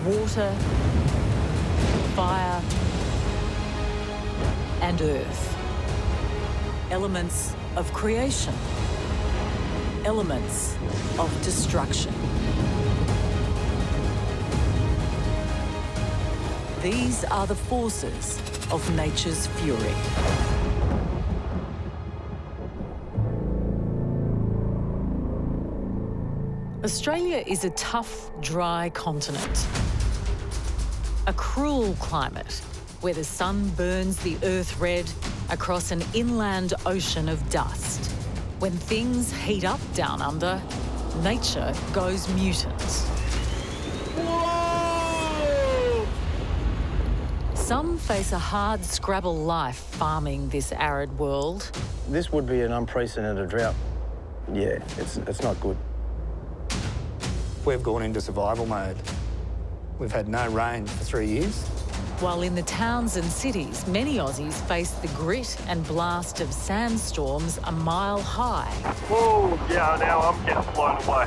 water, fire, and earth. Elements of creation. Elements of destruction. These are the forces of nature's fury. Australia is a tough, dry continent. A cruel climate where the sun burns the earth red across an inland ocean of dust. When things heat up down under, nature goes mutant. Whoa! Some face a hard scrabble life farming this arid world. This would be an unprecedented drought. Yeah, it's not good. We've gone into survival mode. We've had no rain for 3 years. While in the towns and cities, many Aussies face the grit and blast of sandstorms a mile high. Oh, yeah, now I'm getting blown away.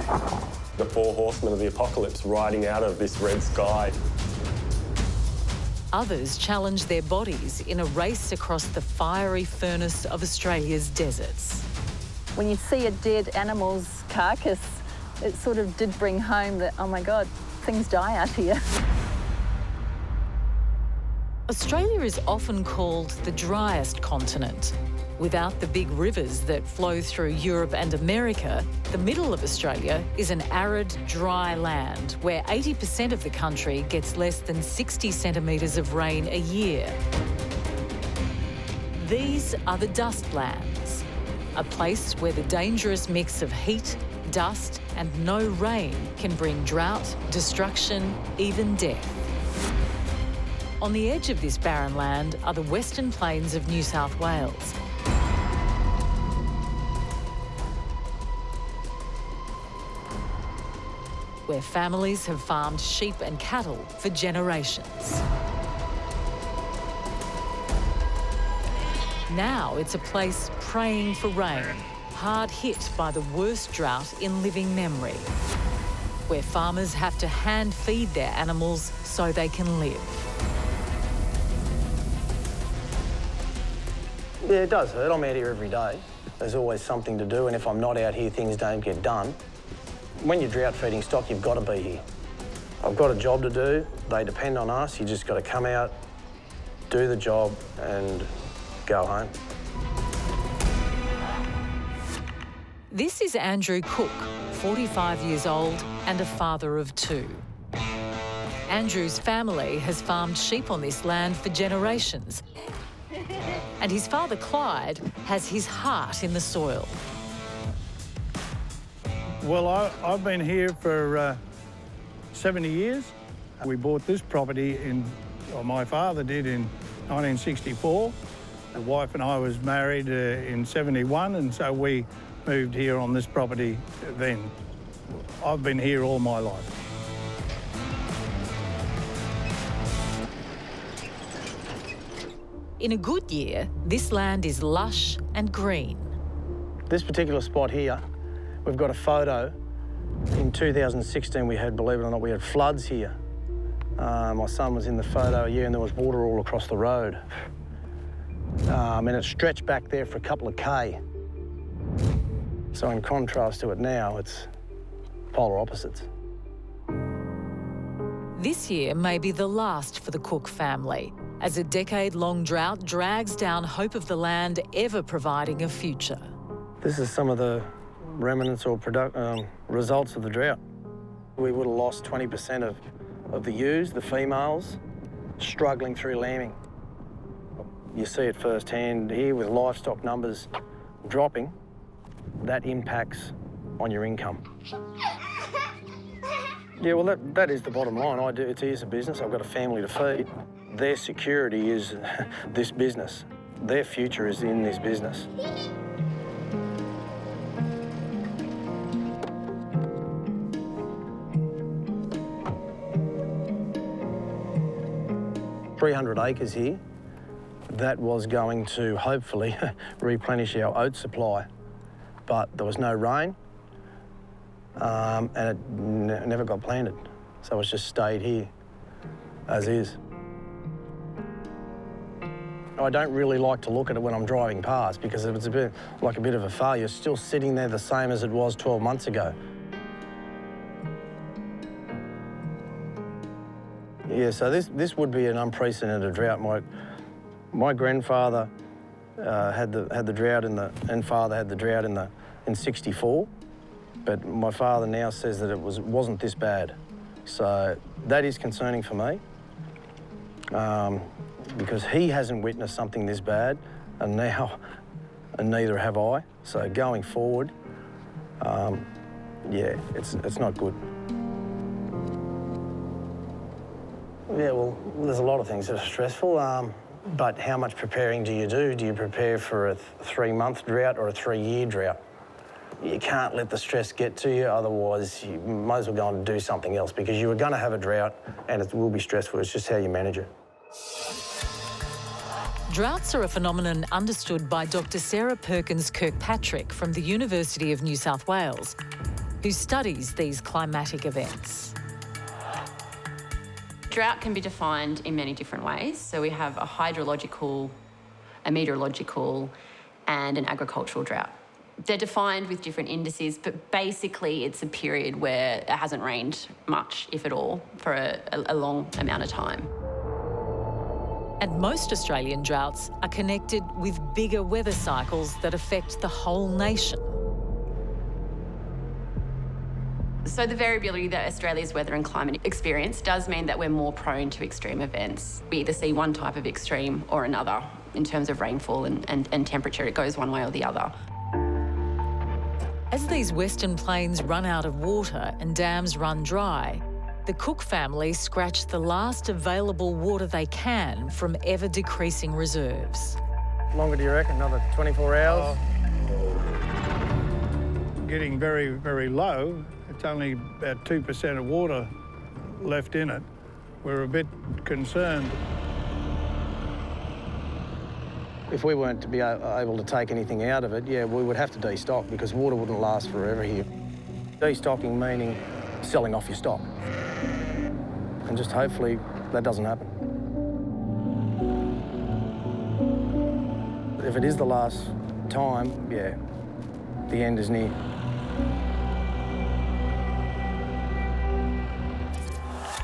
The four horsemen of the apocalypse riding out of this red sky. Others challenge their bodies in a race across the fiery furnace of Australia's deserts. When you see a dead animal's carcass, it sort of did bring home that, oh my God, things die out here. Australia is often called the driest continent. Without the big rivers that flow through Europe and America, the middle of Australia is an arid, dry land where 80% of the country gets less than 60 centimetres of rain a year. These are the dust lands, a place where the dangerous mix of heat, dust and no rain can bring drought, destruction, even death. On the edge of this barren land are the Western Plains of New South Wales. Where families have farmed sheep and cattle for generations. Now it's a place praying for rain, hard hit by the worst drought in living memory, where farmers have to hand feed their animals so they can live. Yeah, it does hurt. I'm out here every day. There's always something to do, and if I'm not out here, things don't get done. When you're drought feeding stock, you've got to be here. I've got a job to do. They depend on us. You just got to come out, do the job, and go home. This is Andrew Cook, 45 years old and a father of two. Andrew's family has farmed sheep on this land for generations. And his father, Clyde, has his heart in the soil. Well, I've been here for 70 years. We bought this property or my father did in 1964. The wife and I was married in 71, and so we moved here on this property then. I've been here all my life. In a good year, this land is lush and green. This particular spot here, we've got a photo. In 2016, we had, believe it or not, we had floods here. My son was in the photo, and there was water all across the road. And it stretched back there for a couple of K. So in contrast to it now, it's polar opposites. This year may be the last for the Cook family, as a decade-long drought drags down hope of the land ever providing a future. This is some of the remnants or results of the drought. We would have lost 20% of the ewes, the females, struggling through lambing. You see it firsthand here with livestock numbers dropping. That impacts on your income. Yeah, well, that is the bottom line. It is a business. I've got a family to feed. Their security is this business. Their future is in this business. "300 acres here." That was going to hopefully replenish our oat supply, but there was no rain, and it never got planted, so it's just stayed here. as is. I don't really like to look at it when I'm driving past because it's a bit like a bit of a failure. It's still sitting there the same as it was 12 months ago. Yeah, so this would be an unprecedented drought. My grandfather had the drought and father had the drought in '64, but my father now says that it wasn't this bad. So that is concerning for me. Because he hasn't witnessed something this bad, and neither have I. So going forward, yeah, it's not good. Yeah, well, there's a lot of things that are stressful, but how much preparing do you do? Do you prepare for a 3-month drought or a 3-year drought? You can't let the stress get to you, otherwise you might as well go and do something else because you are going to have a drought and it will be stressful. It's just how you manage it. Droughts are a phenomenon understood by Dr. Sarah Perkins Kirkpatrick from the University of New South Wales, who studies these climatic events. Drought can be defined in many different ways. So we have a hydrological, a meteorological, and an agricultural drought. They're defined with different indices, but basically it's a period where it hasn't rained much, if at all, for a long amount of time. And most Australian droughts are connected with bigger weather cycles that affect the whole nation. So the variability that Australia's weather and climate experience does mean that we're more prone to extreme events. We either see one type of extreme or another in terms of rainfall and temperature. It goes one way or the other. As these western plains run out of water and dams run dry, the Cook family scratch the last available water they can from ever-decreasing reserves. Longer do you reckon? Another 24 hours? Getting very, very low. It's only about 2% of water left in it. We're a bit concerned. If we weren't to be able to take anything out of it, yeah, we would have to destock because water wouldn't last forever here. Destocking meaning selling off your stock. And just hopefully that doesn't happen. If it is the last time, yeah, the end is near.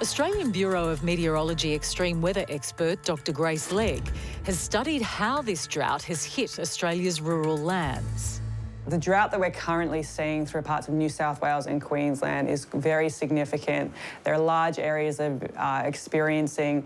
Australian Bureau of Meteorology extreme weather expert Dr. Grace Legg has studied how this drought has hit Australia's rural lands. The drought that we're currently seeing through parts of New South Wales and Queensland is very significant. There are large areas of experiencing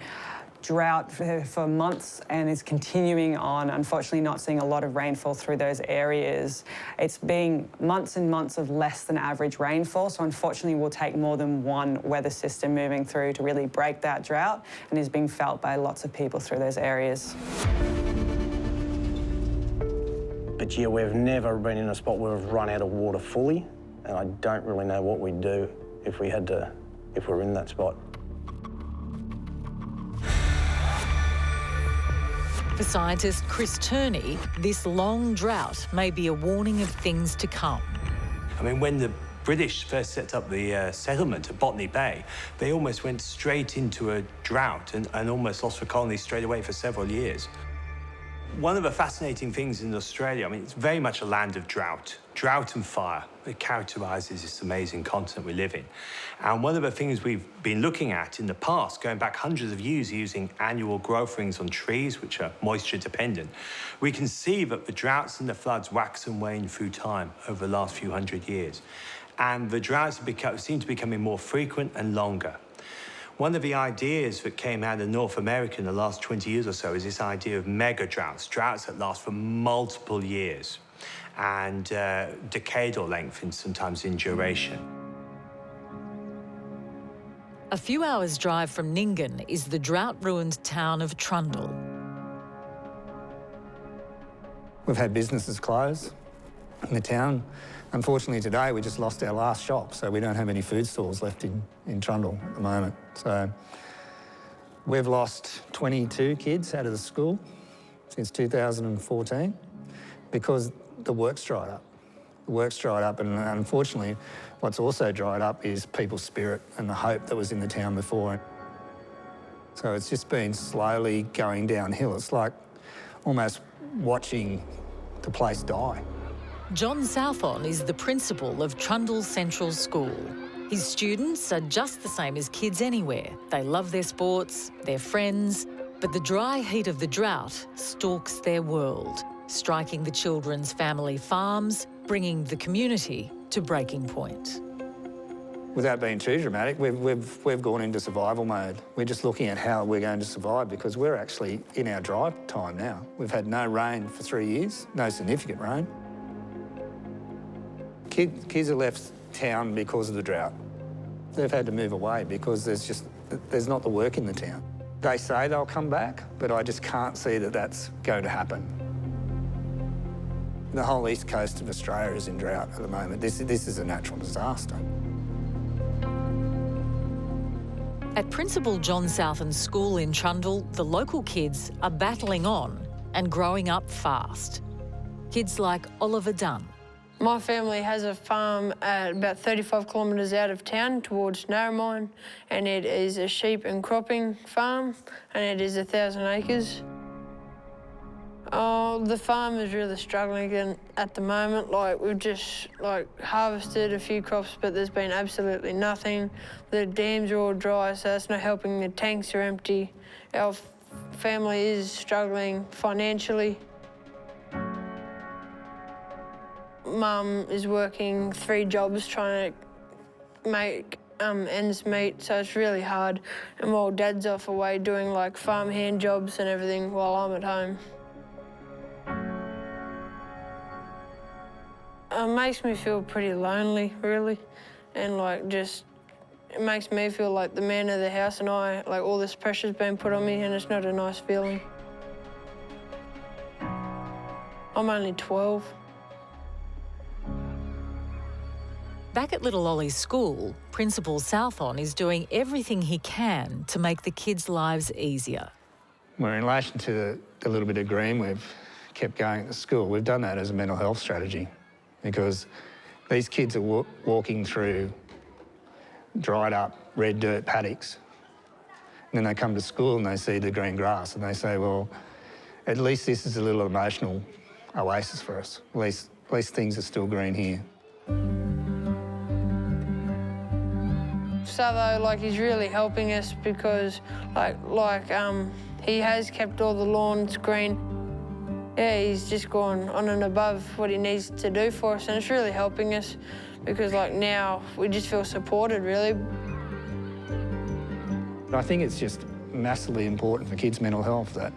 drought for months and is continuing on, unfortunately not seeing a lot of rainfall through those areas. It's been months and months of less than average rainfall, so unfortunately will take more than one weather system moving through to really break that drought, and is being felt by lots of people through those areas. But yeah, we've never been in a spot where we've run out of water fully, and I don't really know what we'd do if we were in that spot. For scientist Chris Turney, this long drought may be a warning of things to come. I mean, when the British first set up the settlement at Botany Bay, they almost went straight into a drought and almost lost the colony straight away for several years. One of the fascinating things in Australia, I mean, it's very much a land of drought and fire. It characterises this amazing continent we live in. And one of the things we've been looking at in the past, going back hundreds of years using annual growth rings on trees, which are moisture dependent, we can see that the droughts and the floods wax and wane through time over the last few hundred years. And the droughts seem to be becoming more frequent and longer. One of the ideas that came out of North America in the last 20 years or so is this idea of mega droughts, droughts that last for multiple years and decadal length and sometimes in duration. A few hours' drive from Nyngan is the drought-ruined town of Trundle. We've had businesses close in the town. Unfortunately, today we just lost our last shop, so we don't have any food stalls left in Trundle at the moment. So we've lost 22 kids out of the school since 2014 because the work's dried up. The work's dried up, and unfortunately, what's also dried up is people's spirit and the hope that was in the town before. So it's just been slowly going downhill. It's like almost watching the place die. John Southon is the principal of Trundle Central School. His students are just the same as kids anywhere. They love their sports, their friends, but the dry heat of the drought stalks their world, striking the children's family farms, bringing the community to breaking point. Without being too dramatic, we've gone into survival mode. We're just looking at how we're going to survive because we're actually in our dry time now. We've had no rain for 3 years, no significant rain. Kids have left town because of the drought. They've had to move away because there's not the work in the town. They say they'll come back, but I just can't see that that's going to happen. The whole east coast of Australia is in drought at the moment. This is a natural disaster. At Principal John Southon's school in Trundle, the local kids are battling on and growing up fast. Kids like Oliver Dunn. My family has a farm at about 35 kilometres out of town towards Narromine, and it is a sheep and cropping farm, and it is 1,000 acres. Oh, the farm is really struggling again at the moment. We've just harvested a few crops, but there's been absolutely nothing. The dams are all dry, so that's not helping. The tanks are empty. Our family is struggling financially. Mum is working 3 jobs trying to make ends meet, so it's really hard. And while Dad's off away doing farm hand jobs and everything while I'm at home. It makes me feel pretty lonely, really, and it makes me feel like the man of the house, and all this pressure's been put on me, and it's not a nice feeling. I'm only 12. Back at Little Ollie's school, Principal Southon is doing everything he can to make the kids' lives easier. Well, in relation to the little bit of green we've kept going at the school, we've done that as a mental health strategy because these kids are walking through dried up red dirt paddocks. And then they come to school and they see the green grass and they say, well, at least this is a little emotional oasis for us. At least things are still green here. Sutho, he's really helping us because, he has kept all the lawns green. Yeah, he's just gone on and above what he needs to do for us, and it's really helping us because, now we just feel supported, really. I think it's just massively important for kids' mental health that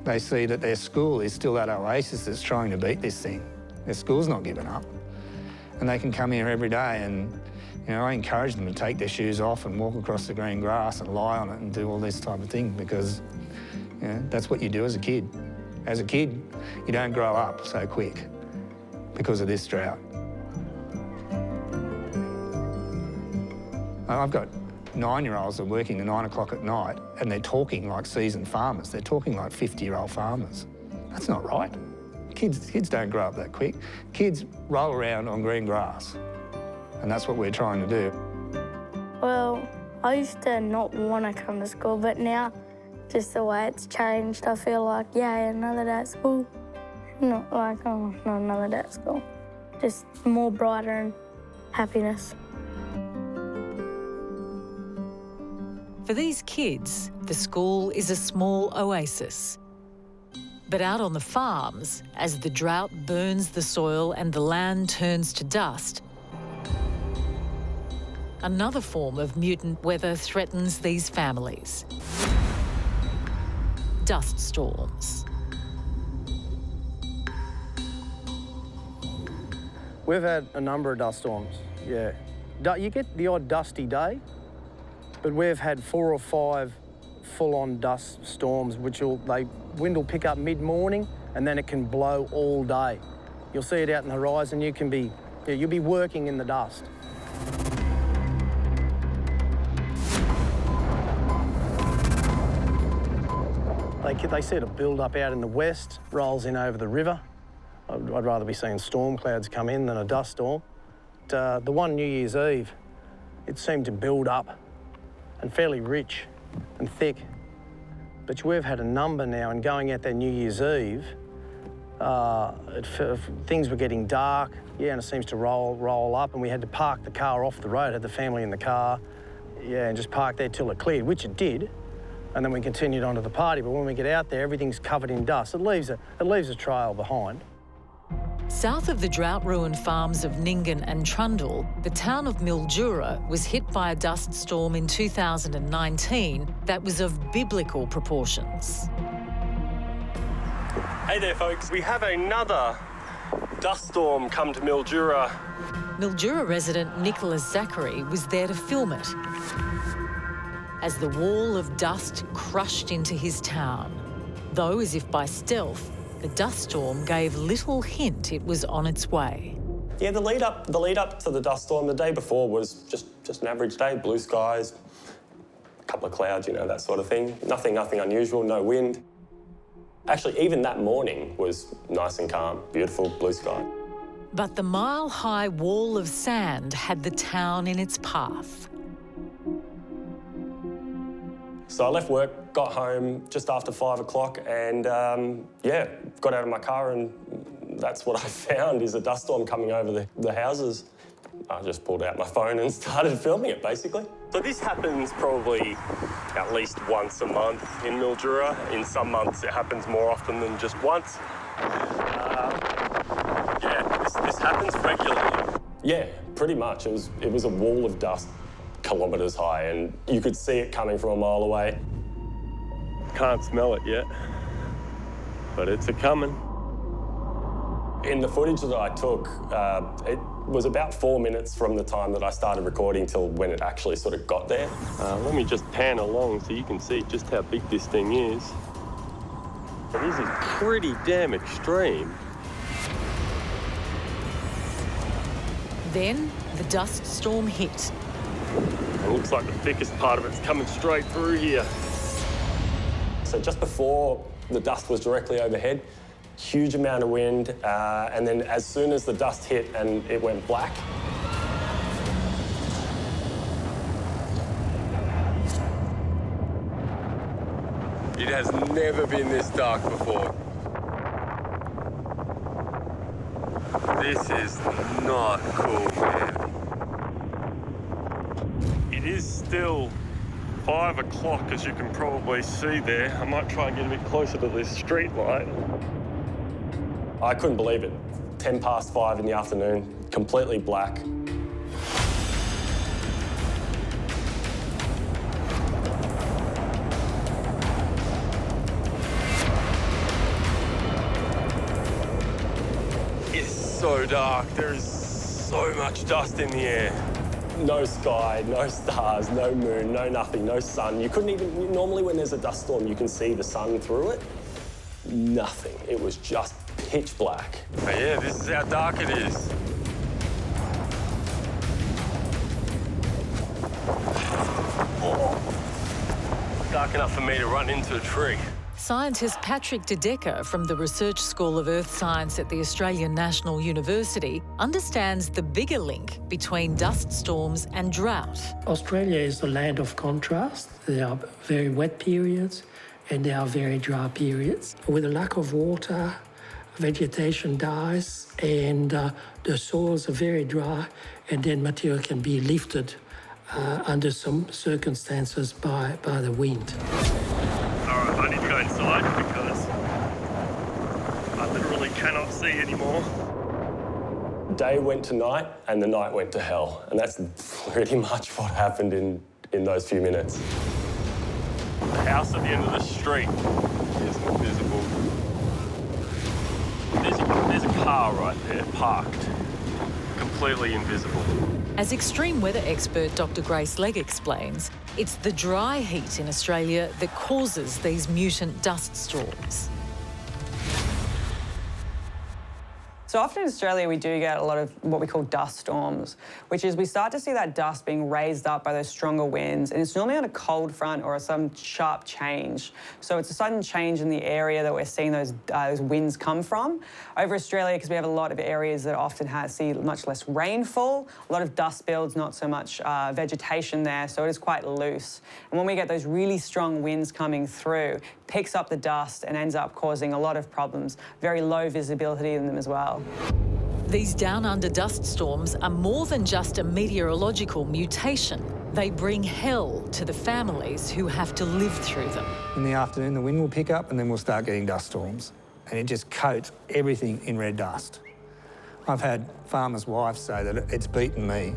they see that their school is still that oasis that's trying to beat this thing. Their school's not giving up, and they can come here every day and I encourage them to take their shoes off and walk across the green grass and lie on it and do all this type of thing because that's what you do as a kid. As a kid, you don't grow up so quick because of this drought. I've got 9-year-olds that are working at 9 o'clock at night and they're talking like seasoned farmers. They're talking like 50-year-old farmers. That's not right. Kids don't grow up that quick. Kids roll around on green grass. And that's what we're trying to do. Well, I used to not want to come to school, but now, just the way it's changed, I feel like, yay, another day at school. Not like, oh, not another day at school. Just more brighter and happiness. For these kids, the school is a small oasis. But out on the farms, as the drought burns the soil and the land turns to dust, another form of mutant weather threatens these families. Dust storms. We've had a number of dust storms, yeah. You get the odd dusty day, but we've had 4 or 5 full-on dust storms, wind will pick up mid-morning and then it can blow all day. You'll see it out in the horizon, you'll be working in the dust. They see it build up out in the west, rolls in over the river. I'd rather be seeing storm clouds come in than a dust storm. The one New Year's Eve, it seemed to build up and fairly rich and thick. But we've had a number now, and going out there New Year's Eve, things were getting dark, and it seems to roll up, and we had to park the car off the road, had the family in the car, and just park there till it cleared, which it did, and then we continued on to the party. But when we get out there, everything's covered in dust. It leaves a trail behind. South of the drought-ruined farms of Nyngan and Trundle, the town of Mildura was hit by a dust storm in 2019 that was of biblical proportions. Hey there, folks. We have another dust storm come to Mildura. Mildura resident Nicholas Zachary was there to film it as the wall of dust crushed into his town. Though, as if by stealth, the dust storm gave little hint it was on its way. Yeah, the lead up to the dust storm the day before was just an average day, blue skies, a couple of clouds, that sort of thing. Nothing unusual, no wind. Actually, even that morning was nice and calm, beautiful blue sky. But the mile-high wall of sand had the town in its path. So I left work, got home just after 5 o'clock and, got out of my car and that's what I found is a dust storm coming over the houses. I just pulled out my phone and started filming it, basically. So this happens probably at least once a month in Mildura. In some months it happens more often than just once. This happens regularly. Yeah, pretty much. It was a wall of dust kilometres high and you could see it coming from a mile away. Can't smell it yet, but it's a-coming. In the footage that I took, it was about 4 minutes from the time that I started recording till when it actually sort of got there. Let me just pan along so you can see just how big this thing is. This is pretty damn extreme. Then the dust storm hit. It looks like the thickest part of it's coming straight through here. So just before the dust was directly overhead, huge amount of wind, and then as soon as the dust hit and it went black, it has never been this dark before. This is not cool, man. It is still 5 o'clock, as you can probably see there. I might try and get a bit closer to this street light. I couldn't believe it. 10 past 5 in the afternoon, completely black. It's so dark. There is so much dust in the air. No sky, no stars, no moon, no nothing, no sun. You couldn't even, normally when there's a dust storm, you can see the sun through it. Nothing. It was just pitch black. Oh, yeah, this is how dark it is. Dark enough for me to run into a tree. Scientist Patrick De Decker from the Research School of Earth Science at the Australian National University understands the bigger link between dust storms and drought. Australia is the land of contrast. There are very wet periods and there are very dry periods. With a lack of water, vegetation dies and the soils are very dry, and then material can be lifted under some circumstances by the wind. All right, I need to go inside because I literally cannot see anymore. Day went to night and the night went to hell. And that's pretty much what happened in those few minutes. The house at the end of the street is invisible. There's a car right there, parked, completely invisible. As extreme weather expert Dr. Grace Legg explains, it's the dry heat in Australia that causes these mutant dust storms. So So often in Australia, we do get a lot of what we call dust storms, which is we start to see that dust being raised up by those stronger winds, and it's normally on a cold front or some sharp change. So it's a sudden change in the area that we're seeing those winds come from. Over Australia, because we have a lot of areas that often see much less rainfall, a lot of dust builds, not so much vegetation there, so it is quite loose. And when we get those really strong winds coming through, it picks up the dust and ends up causing a lot of problems, very low visibility in them as well. These down-under dust storms are more than just a meteorological mutation. They bring hell to the families who have to live through them. In the afternoon, the wind will pick up and then we'll start getting dust storms. And it just coats everything in red dust. I've had farmers' wives say that it's beaten me.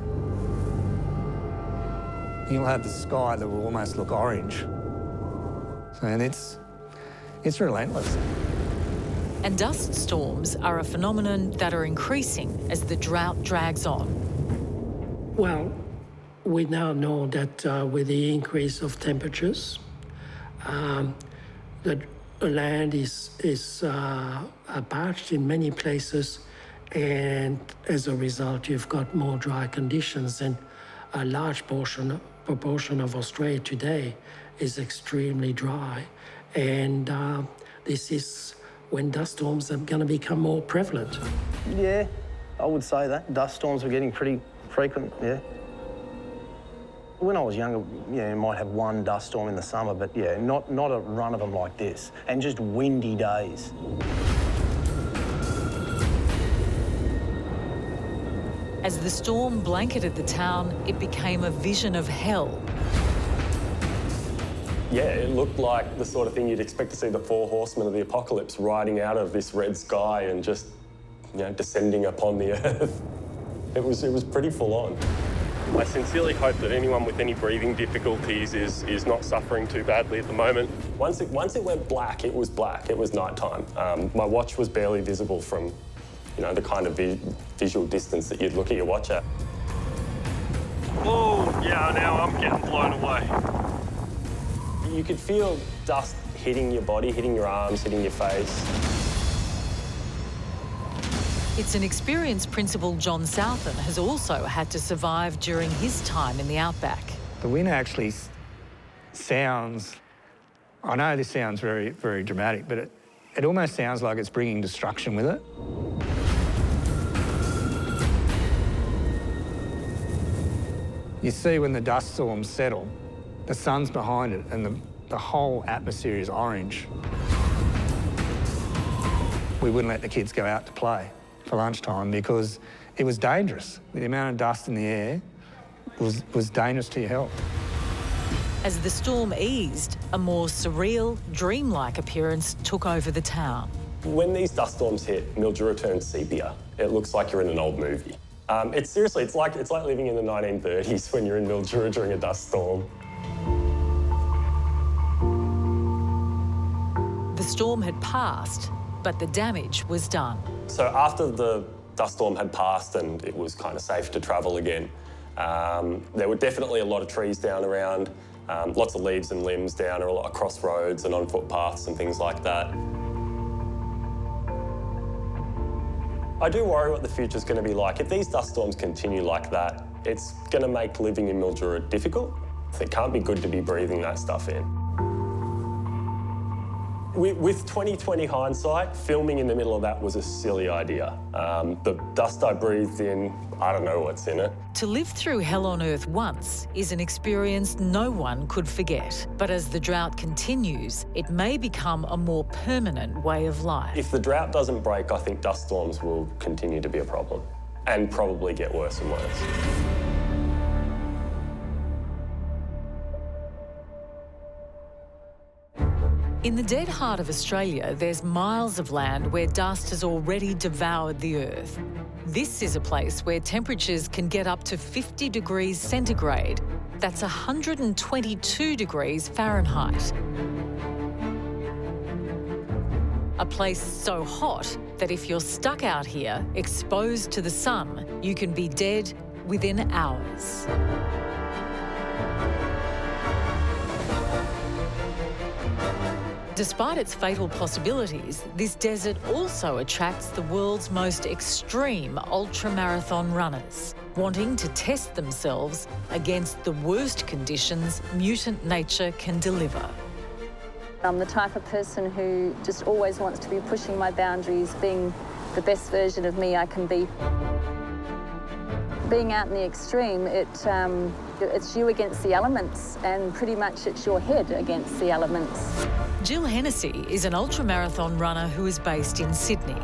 You'll have the sky that will almost look orange. And it's relentless. And dust storms are a phenomenon that are increasing as the drought drags on. Well, we now know that with the increase of temperatures, the land is parched in many places, and as a result, you've got more dry conditions, and a large proportion of Australia today is extremely dry, and this is when dust storms are going to become more prevalent. Yeah, I would say that. Dust storms are getting pretty frequent, yeah. When I was younger, yeah, you might have one dust storm in the summer, but yeah, not a run of them like this, and just windy days. As the storm blanketed the town, it became a vision of hell. Yeah, it looked like the sort of thing you'd expect to see the four horsemen of the apocalypse riding out of this red sky and just, you know, descending upon the earth. It was pretty full on. I sincerely hope that anyone with any breathing difficulties is not suffering too badly at the moment. Once it went black, it was black. It was nighttime. My watch was barely visible from, you know, the kind of visual distance that you'd look at your watch at. Oh, yeah, now I'm getting blown away. You could feel dust hitting your body, hitting your arms, hitting your face. It's an experienced Principal John Southern has also had to survive during his time in the outback. The wind actually sounds, I know this sounds very, very dramatic, but it almost sounds like it's bringing destruction with it. You see when the dust storms settle, the sun's behind it and the whole atmosphere is orange. We wouldn't let the kids go out to play for lunchtime because it was dangerous. The amount of dust in the air was dangerous to your health. As the storm eased, a more surreal, dreamlike appearance took over the town. When these dust storms hit, Mildura turns sepia. It looks like you're in an old movie. It's like living in the 1930s when you're in Mildura during a dust storm. The storm had passed, but the damage was done. So after the dust storm had passed and it was kind of safe to travel again, there were definitely a lot of trees down around, lots of leaves and limbs down across roads and on footpaths and things like that. I do worry what the future's going to be like. If these dust storms continue like that, it's going to make living in Mildura difficult. It can't be good to be breathing that stuff in. With 2020 hindsight, filming in the middle of that was a silly idea. The dust I breathed in, I don't know what's in it. To live through hell on earth once is an experience no one could forget. But as the drought continues, it may become a more permanent way of life. If the drought doesn't break, I think dust storms will continue to be a problem and probably get worse and worse. In the dead heart of Australia, there's miles of land where dust has already devoured the earth. This is a place where temperatures can get up to 50 degrees centigrade. That's 122 degrees Fahrenheit. A place so hot that if you're stuck out here, exposed to the sun, you can be dead within hours. Despite its fatal possibilities, this desert also attracts the world's most extreme ultramarathon runners, wanting to test themselves against the worst conditions mutant nature can deliver. I'm the type of person who just always wants to be pushing my boundaries, being the best version of me I can be. Being out in the extreme, it's you against the elements, and pretty much it's your head against the elements. Jill Hennessy is an ultramarathon runner who is based in Sydney.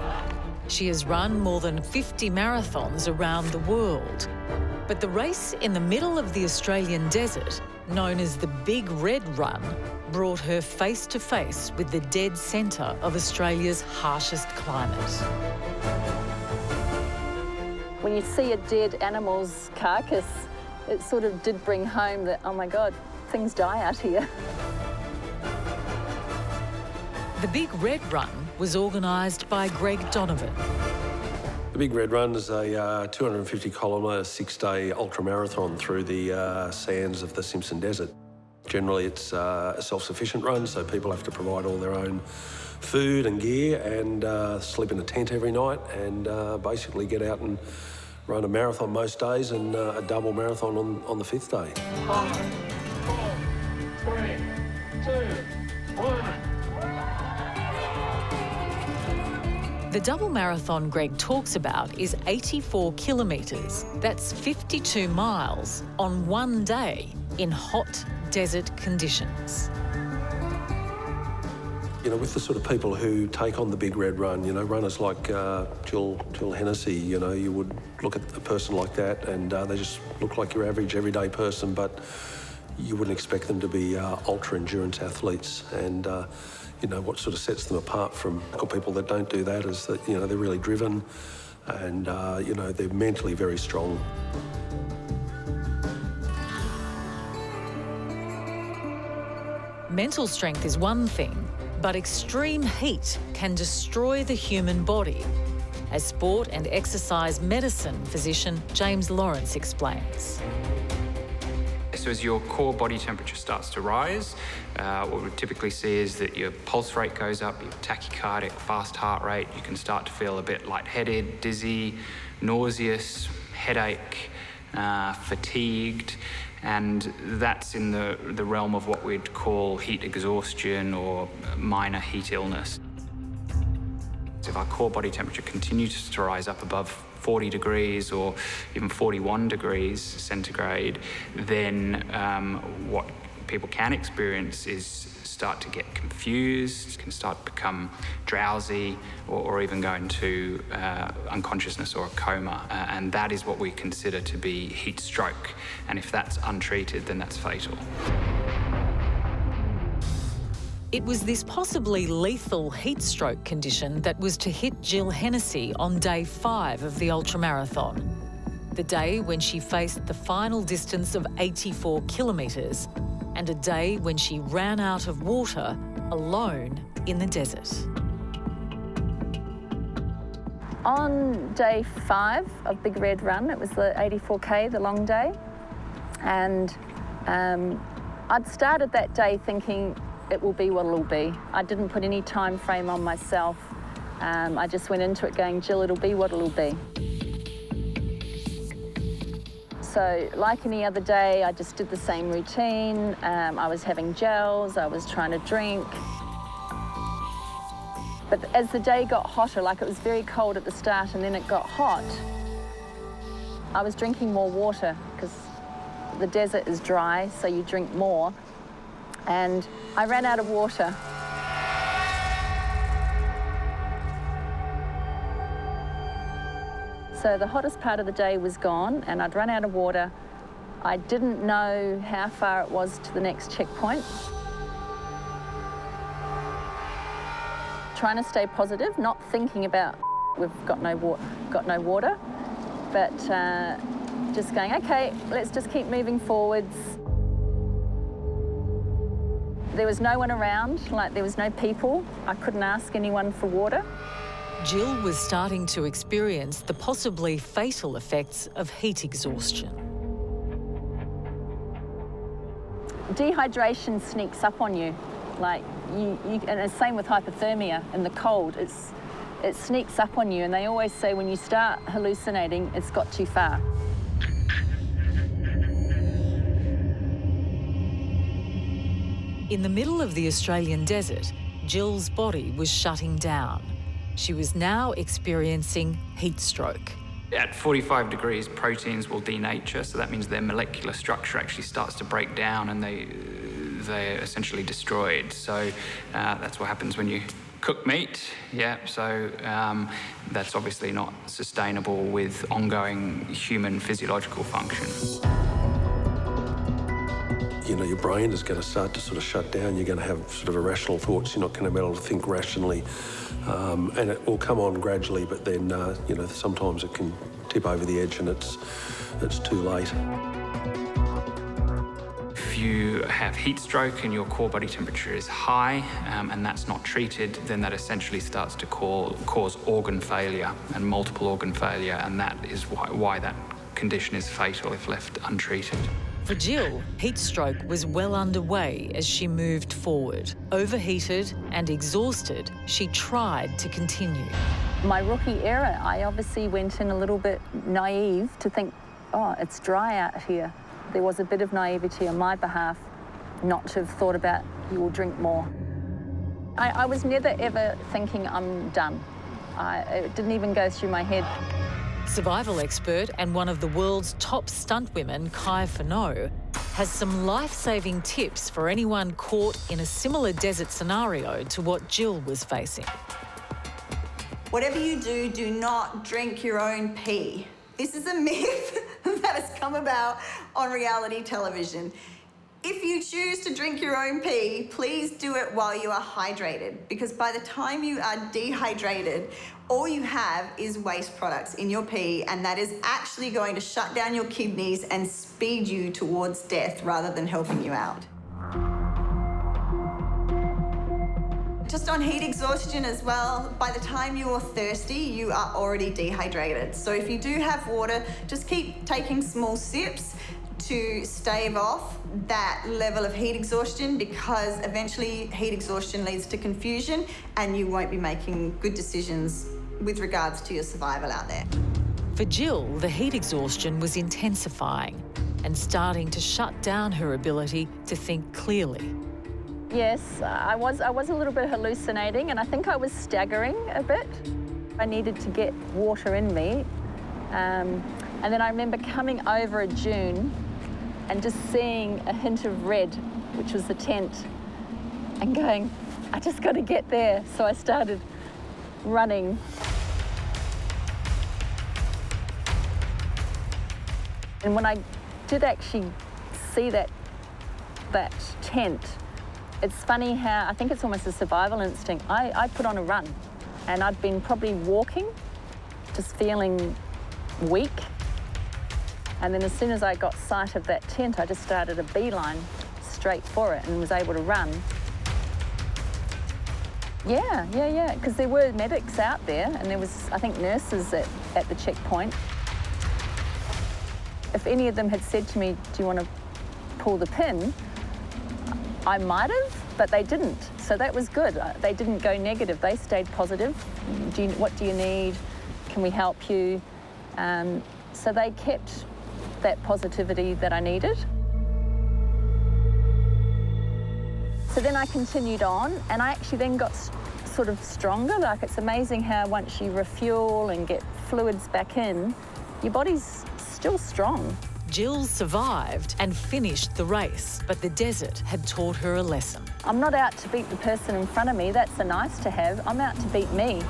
She has run more than 50 marathons around the world. But the race in the middle of the Australian desert, known as the Big Red Run, brought her face to face with the dead centre of Australia's harshest climate. When you see a dead animal's carcass, it sort of did bring home that, oh my God, things die out here. The Big Red Run was organised by Greg Donovan. The Big Red Run is a 250-kilometre, 6-day ultramarathon through the sands of the Simpson Desert. Generally, it's a self-sufficient run, so people have to provide all their own food and gear and sleep in a tent every night and basically get out and run a marathon most days and a double marathon on the 5th day. 5, 4, 3, 2, 1. The double marathon Greg talks about is 84 kilometres. That's 52 miles on one day in hot desert conditions. You know, with the sort of people who take on the Big Red Run, you know, runners like Jill Hennessy, you know, you would look at a person like that and they just look like your average everyday person, but you wouldn't expect them to be ultra-endurance athletes. And, you know, what sort of sets them apart from people that don't do that is that, you know, they're really driven and, you know, they're mentally very strong. Mental strength is one thing, but extreme heat can destroy the human body, as sport and exercise medicine physician James Lawrence explains. So as your core body temperature starts to rise, what we typically see is that your pulse rate goes up, your tachycardic, fast heart rate, you can start to feel a bit lightheaded, dizzy, nauseous, headache, fatigued, and that's in the realm of what we'd call heat exhaustion or minor heat illness. If our core body temperature continues to rise up above 40 degrees or even 41 degrees centigrade, then what people can experience is start to get confused, can start to become drowsy or even go into unconsciousness or a coma. And that is what we consider to be heat stroke. And if that's untreated, then that's fatal. It was this possibly lethal heat stroke condition that was to hit Jill Hennessy on day 5 of the ultramarathon, the day when she faced the final distance of 84 kilometres and a day when she ran out of water alone in the desert. On day 5 of Big Red Run, it was the 84K, the long day, and I'd started that day thinking it will be what it'll be. I didn't put any time frame on myself. I just went into it going, Jill, it'll be what it'll be. So like any other day, I just did the same routine. I was having gels, I was trying to drink. But as the day got hotter, like it was very cold at the start and then it got hot, I was drinking more water because the desert is dry, so you drink more. And I ran out of water. So the hottest part of the day was gone and I'd run out of water. I didn't know how far it was to the next checkpoint. Trying to stay positive, not thinking about we've got no water, but just going, okay, let's just keep moving forwards. There was no one around, like there was no people. I couldn't ask anyone for water. Jill was starting to experience the possibly fatal effects of heat exhaustion. Dehydration sneaks up on you. Like and the same with hypothermia in the cold. It sneaks up on you, and they always say when you start hallucinating, it's got too far. In the middle of the Australian desert, Jill's body was shutting down. She was now experiencing heat stroke. At 45 degrees, proteins will denature, so that means their molecular structure actually starts to break down and they're essentially destroyed. So that's what happens when you cook meat, yeah, so that's obviously not sustainable with ongoing human physiological function. You know, your brain is going to start to sort of shut down. You're going to have sort of irrational thoughts. You're not going to be able to think rationally. And it will come on gradually, but then, you know, sometimes it can tip over the edge and it's too late. If you have heat stroke and your core body temperature is high and that's not treated, then that essentially starts to cause organ failure and multiple organ failure, and that is why that condition is fatal if left untreated. For Jill, heat stroke was well underway as she moved forward. Overheated and exhausted, she tried to continue. My rookie era, I obviously went in a little bit naive to think, oh, it's dry out here. There was a bit of naivety on my behalf not to have thought about, you will drink more. I was never ever thinking I'm done. It didn't even go through my head. Survival expert and one of the world's top stunt women, Kai Fano, has some life-saving tips for anyone caught in a similar desert scenario to what Jill was facing. Whatever you do, do not drink your own pee. This is a myth that has come about on reality television. If you choose to drink your own pee, please do it while you are hydrated, because by the time you are dehydrated, all you have is waste products in your pee, and that is actually going to shut down your kidneys and speed you towards death rather than helping you out. Just on heat exhaustion as well, by the time you're thirsty, you are already dehydrated. So if you do have water, just keep taking small sips to stave off that level of heat exhaustion, because eventually heat exhaustion leads to confusion and you won't be making good decisions with regards to your survival out there. For Jill, the heat exhaustion was intensifying and starting to shut down her ability to think clearly. Yes, I was a little bit hallucinating, and I think I was staggering a bit. I needed to get water in me. And then I remember coming over a dune and just seeing a hint of red, which was the tent, and going, I just got to get there. So I started running. And when I did actually see that tent, it's funny how, I think it's almost a survival instinct. I put on a run, and I'd been probably walking, just feeling weak. And then as soon as I got sight of that tent, I just started a beeline straight for it and was able to run. Yeah, because there were medics out there, and there was, I think, nurses at the checkpoint. If any of them had said to me, do you want to pull the pin? I might have, but they didn't. So that was good. They didn't go negative. They stayed positive. What do you need? Can we help you? So they kept that positivity that I needed. So then I continued on, and I actually then got sort of stronger. Like, it's amazing how once you refuel and get fluids back in, your body's still strong. Jill survived and finished the race, but the desert had taught her a lesson. I'm not out to beat the person in front of me. That's a nice to have. I'm out to beat me.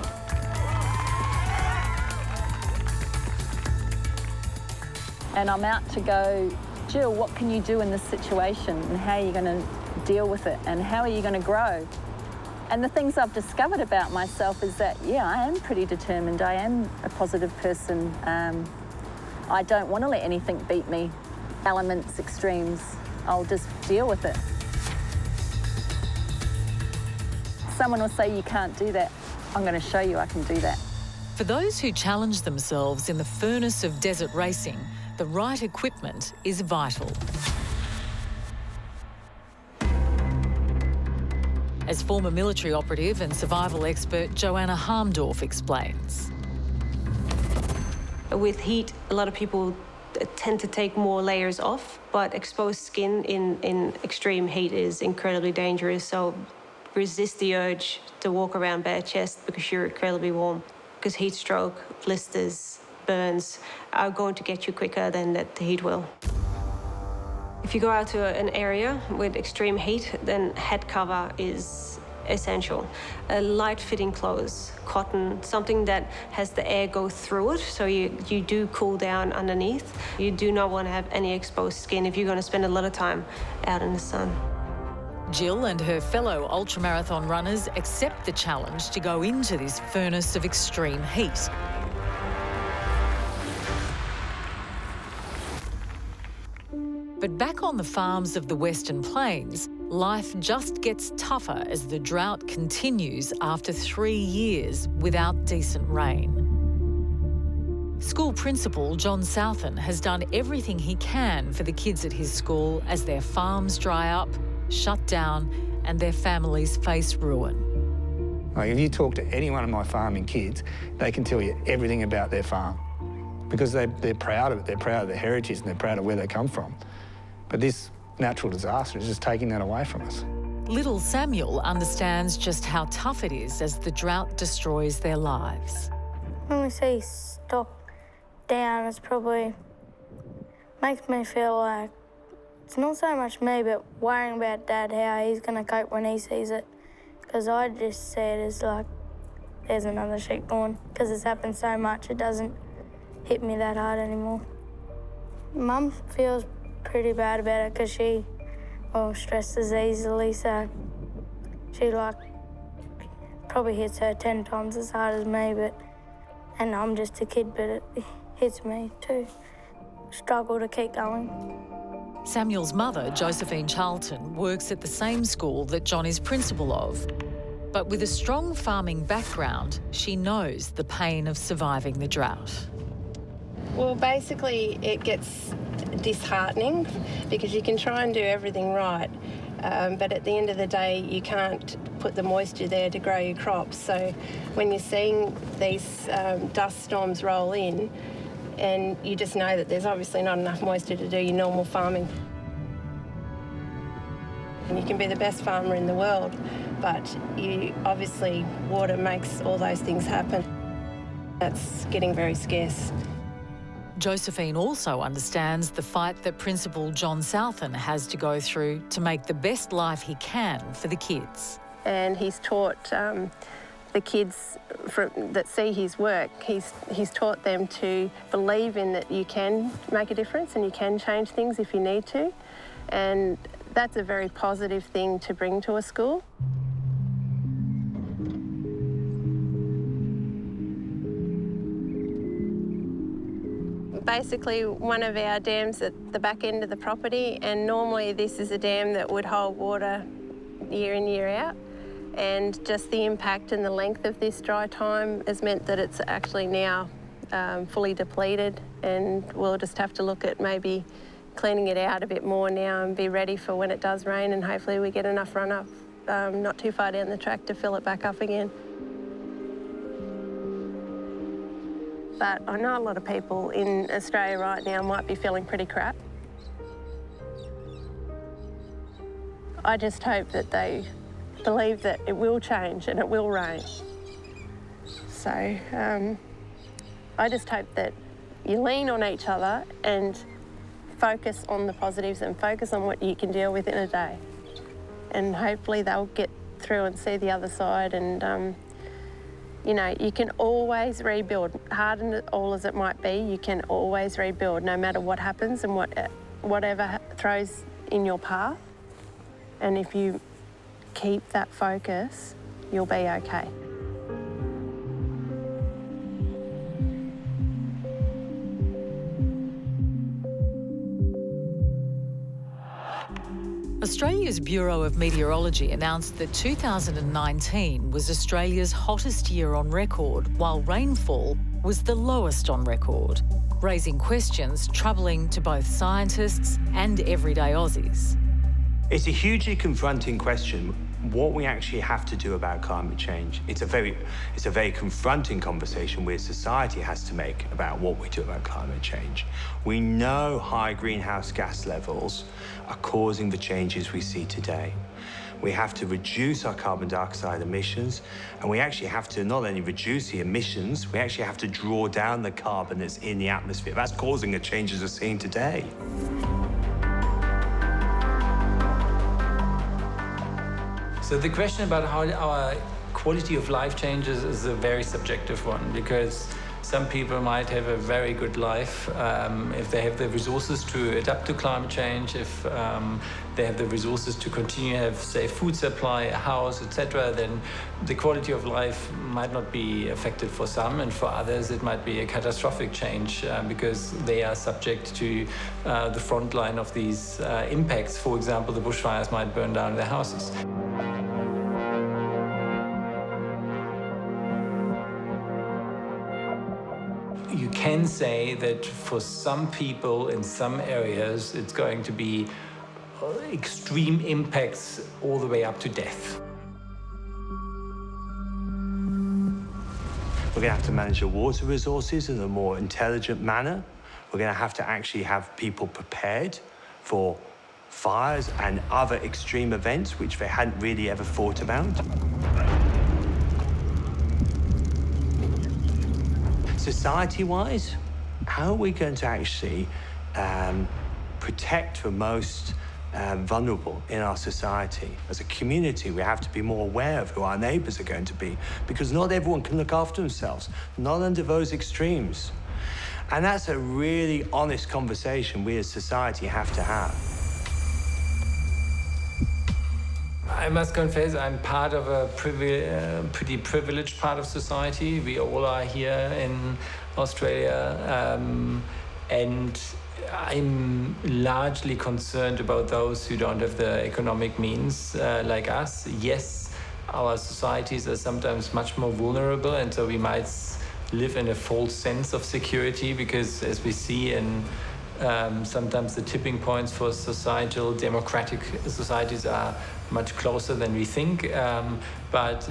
And I'm out to go, Jill, what can you do in this situation? And how are you going to deal with it? And how are you going to grow? And the things I've discovered about myself is that, yeah, I am pretty determined. I am a positive person. I don't want to let anything beat me. Elements, extremes, I'll just deal with it. Someone will say you can't do that. I'm going to show you I can do that. For those who challenge themselves in the furnace of desert racing, the right equipment is vital. as former military operative and survival expert Joanna Harmdorf explains. With heat, a lot of people tend to take more layers off, but exposed skin in extreme heat is incredibly dangerous. So resist the urge to walk around bare chest because you're incredibly warm. Because heat stroke, blisters, burns are going to get you quicker than the heat will. If you go out to an area with extreme heat, then head cover is essential. Light fitting clothes, cotton, something that has the air go through it, so you do cool down underneath. You do not want to have any exposed skin if you're going to spend a lot of time out in the sun. Jill and her fellow ultramarathon runners accept the challenge to go into this furnace of extreme heat. But back on the farms of the Western Plains, life just gets tougher as the drought continues after 3 years without decent rain. School principal John Southen has done everything he can for the kids at his school as their farms dry up, shut down, and their families face ruin. Like if you talk to any one of my farming kids, they can tell you everything about their farm because they're proud of it, they're proud of their heritage and they're proud of where they come from. But this natural disaster is just taking that away from us. Little Samuel understands just how tough it is as the drought destroys their lives. When we see stock down, it's probably makes me feel like it's not so much me, but worrying about Dad, how he's going to cope when he sees it. Because I just see it as like, there's another sheep gone. Because it's happened so much, it doesn't hit me that hard anymore. Mum feels pretty bad about it because she, stresses easily, so she probably hits her 10 times as hard as me, and I'm just a kid, but it hits me too. Struggle to keep going. Samuel's mother, Josephine Charlton, works at the same school that John is principal of. But with a strong farming background, she knows the pain of surviving the drought. Well, basically, it gets disheartening because you can try and do everything right, but at the end of the day, you can't put the moisture there to grow your crops. So when you're seeing these dust storms roll in, and you just know that there's obviously not enough moisture to do your normal farming. And you can be the best farmer in the world, but obviously water makes all those things happen. That's getting very scarce. Josephine also understands the fight that Principal John Southen has to go through to make the best life he can for the kids. And he's taught the kids that see his work, he's taught them to believe in that you can make a difference and you can change things if you need to. And that's a very positive thing to bring to a school. Basically one of our dams at the back end of the property, and normally this is a dam that would hold water year in, year out. And just the impact and the length of this dry time has meant that it's actually now fully depleted, and we'll just have to look at maybe cleaning it out a bit more now and be ready for when it does rain, and hopefully we get enough runoff not too far down the track to fill it back up again. But I know a lot of people in Australia right now might be feeling pretty crap. I just hope that they believe that it will change and it will rain. So I just hope that you lean on each other and focus on the positives and focus on what you can deal with in a day. And hopefully they'll get through and see the other side, and you know, you can always rebuild. Hard and all as it might be, you can always rebuild no matter what happens and whatever throws in your path. And if you keep that focus, you'll be okay. Australia's Bureau of Meteorology announced that 2019 was Australia's hottest year on record, while rainfall was the lowest on record, raising questions troubling to both scientists and everyday Aussies. It's a hugely confronting question what we actually have to do about climate change. It's a very confronting conversation where society has to make about what we do about climate change. We know high greenhouse gas levels are causing the changes we see today. We have to reduce our carbon dioxide emissions, and we actually have to not only reduce the emissions, we actually have to draw down the carbon that's in the atmosphere. That's causing the changes we're seeing today. So the question about how our quality of life changes is a very subjective one, because some people might have a very good life if they have the resources to adapt to climate change, if they have the resources to continue to have safe food supply, a house, etc., then the quality of life might not be affected for some, and for others it might be a catastrophic change because they are subject to the front line of these impacts. For example, the bushfires might burn down their houses. You can say that for some people in some areas, it's going to be extreme impacts all the way up to death. We're going to have to manage the water resources in a more intelligent manner. We're going to actually have people prepared for fires and other extreme events which they hadn't really ever thought about. Society-wise, how are we going to actually protect the most vulnerable in our society? As a community, we have to be more aware of who our neighbours are going to be, because not everyone can look after themselves, not under those extremes. And that's a really honest conversation we as society have to have. I must confess, I'm part of a pretty privileged part of society. We all are here in Australia, and I'm largely concerned about those who don't have the economic means like us. Yes, our societies are sometimes much more vulnerable, and so we might live in a false sense of security, because as we see in sometimes the tipping points for societal democratic societies are much closer than we think. But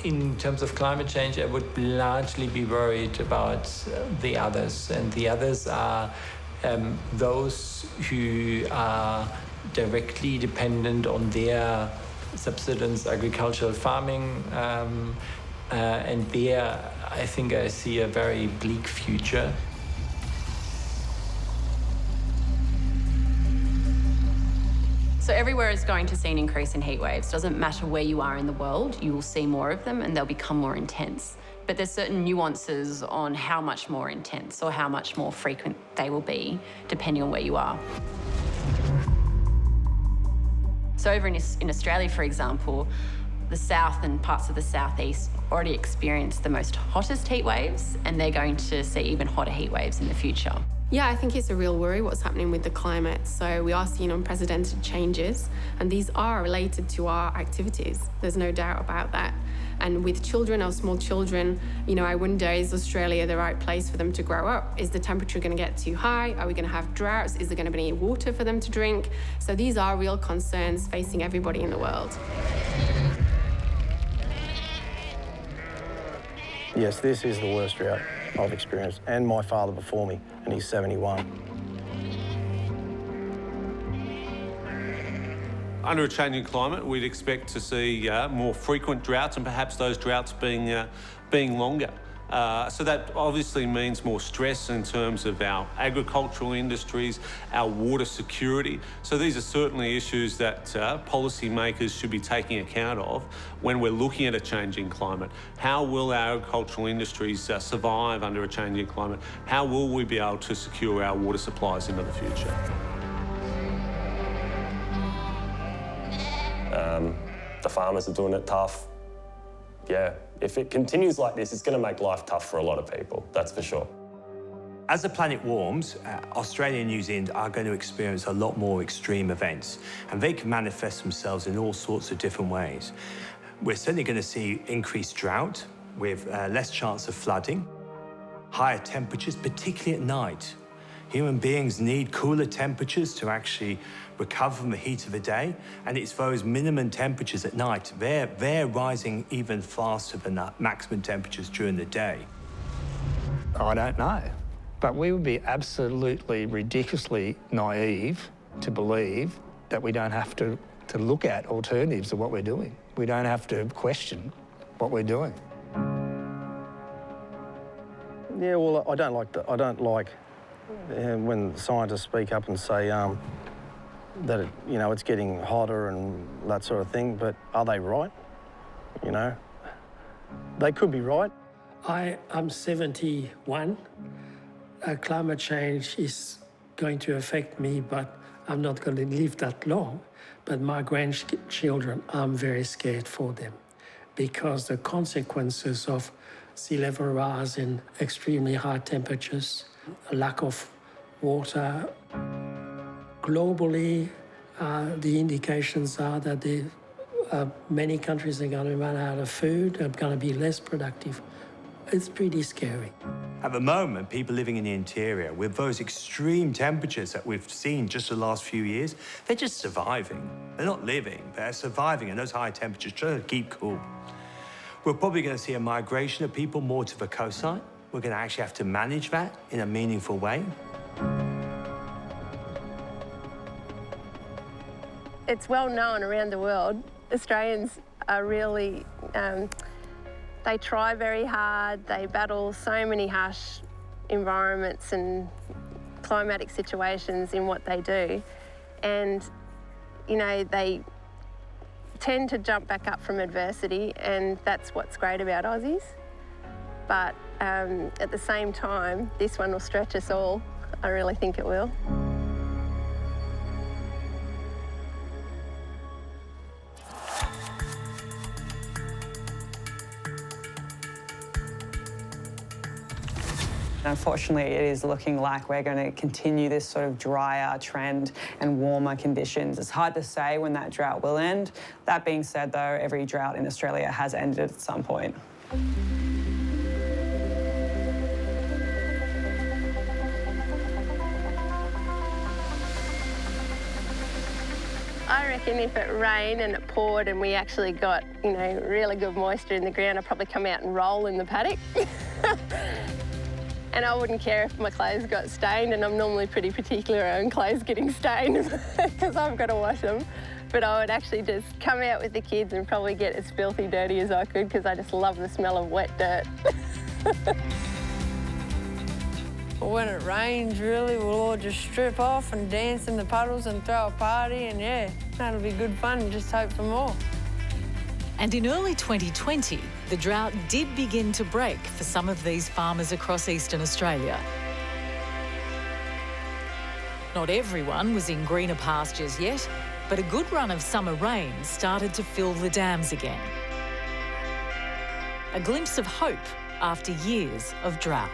in terms of climate change, I would largely be worried about the others. And the others are those who are directly dependent on their subsistence agricultural farming. And there, I think I see a very bleak future. So everywhere is going to see an increase in heat waves. Doesn't matter where you are in the world, you will see more of them and they'll become more intense. But there's certain nuances on how much more intense or how much more frequent they will be, depending on where you are. So over in Australia, for example, the south and parts of the southeast already experience the most hottest heat waves, and they're going to see even hotter heat waves in the future. Yeah, I think it's a real worry what's happening with the climate. So we are seeing unprecedented changes, and these are related to our activities. There's no doubt about that. And with children, our small children, you know, I wonder, is Australia the right place for them to grow up? Is the temperature going to get too high? Are we going to have droughts? Is there going to be any water for them to drink? So these are real concerns facing everybody in the world. Yes, this is the worst drought I've experienced, and my father before me, and he's 71. Under a changing climate, we'd expect to see more frequent droughts, and perhaps those droughts being longer. So that obviously means more stress in terms of our agricultural industries, our water security. So these are certainly issues that policymakers should be taking account of when we're looking at a changing climate. How will our agricultural industries survive under a changing climate? How will we be able to secure our water supplies into the future? The farmers are doing it tough. Yeah, if it continues like this, it's going to make life tough for a lot of people, that's for sure. As the planet warms, Australia and New Zealand are going to experience a lot more extreme events, and they can manifest themselves in all sorts of different ways. We're certainly going to see increased drought with less chance of flooding, higher temperatures, particularly at night. Human beings need cooler temperatures to actually recover from the heat of the day, and it's those minimum temperatures at night, they're rising even faster than the maximum temperatures during the day. I don't know, but we would be absolutely ridiculously naive to believe that we don't have to look at alternatives of what we're doing. We don't have to question what we're doing. Yeah, well, I don't like when scientists speak up and say that it's getting hotter and that sort of thing. But are they right? You know, they could be right. I'm 71. Climate change is going to affect me, but I'm not going to live that long. But my grandchildren, I'm very scared for them because the consequences of sea level rise and extremely high temperatures, a lack of water. Globally, the indications are that many countries are going to run out of food, are going to be less productive. It's pretty scary. At the moment, people living in the interior, with those extreme temperatures that we've seen just the last few years, they're just surviving. They're not living, they're surviving in those high temperatures, trying to keep cool. We're probably going to see a migration of people more to the coastline. We're going to actually have to manage that in a meaningful way. It's well known around the world. Australians are really, they try very hard. They battle so many harsh environments and climatic situations in what they do. And, they tend to jump back up from adversity, and that's what's great about Aussies. But at the same time, this one will stretch us all. I really think it will. Unfortunately, it is looking like we're going to continue this sort of drier trend and warmer conditions. It's hard to say when that drought will end. That being said, though, every drought in Australia has ended at some point. I reckon if it rained and it poured and we actually got, really good moisture in the ground, I'd probably come out and roll in the paddock. And I wouldn't care if my clothes got stained, and I'm normally pretty particular on clothes getting stained because I've got to wash them. But I would actually just come out with the kids and probably get as filthy dirty as I could because I just love the smell of wet dirt. When it rains, really, we'll all just strip off and dance in the puddles and throw a party, and yeah, that'll be good fun and just hope for more. And in early 2020, the drought did begin to break for some of these farmers across eastern Australia. Not everyone was in greener pastures yet, but a good run of summer rain started to fill the dams again. A glimpse of hope after years of drought.